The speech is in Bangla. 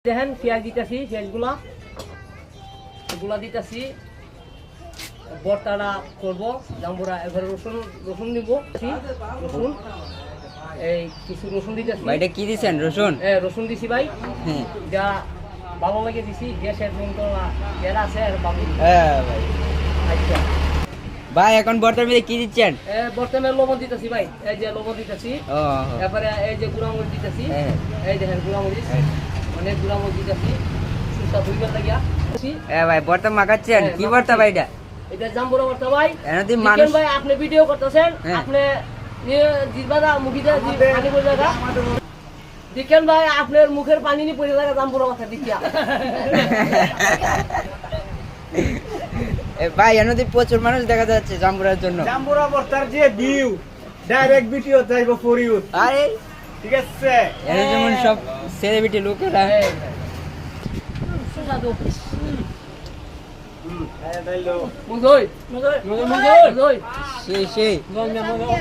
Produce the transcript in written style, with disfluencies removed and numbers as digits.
দেখেন পেঁয়াজ দিতেছি, পেঁয়াজগুলা এগুলা দিতেছি, ভর্তাটা করবো জাম্বুরা। এবার রসুন রসুন দিব, রসুন এই কিছু রসুন দিতেছি। ভাই এটা কি দিছেন? রসুন? রসুন দিছি ভাই, যা ভালো লাগে দিছি। গ্যাসের যন্ত্রণা এরা আছে আর বাবু। হ্যাঁ ভাই। আচ্ছা ভাই এখন বর্তমানে কি দিচ্ছেন? বর্তমানে লবণ দিতেছি ভাই, এই যে লবণ দিতেছি। তারপরে এই যে গুঁড়ামরিচ দিতেছি, এই দেখেন গুঁড়ামরিচ, অনেক গুঁড়ামরিচ দিতেছি সুস্বা দুইবার লাগিয়া। ভাই ভর্তা মাখাচ্ছেন? কি ভর্তা ভাই এটা? এটা জাম্বুরা ভর্তা ভাই। এনদি মানুষ ভাই আপনি ভিডিও করতেছেন, আপনি জিরবাদা মুখিটা পানি পড়ে জায়গা দেখেন ভাই, আপনার মুখের পানি নি পড়ে জায়গা জাম্বুরা ভর্তা দিচ্ছা। ভাই এনদি প্রচুর মানুষ দেখা যাচ্ছে জাম্বুরার জন্য। জাম্বুরা ভর্তার যে ভিউ ডাইরেক্ট ভিডিও যাইবো ফর ইউ। আরে ঠিক আছে, এর যেমন সব সেলিব্রিটি লোকেরা। সুস্বাদু হ্যাঁ দাইলো মুজোই মুজোই মুজোই সেই সেই মুজোই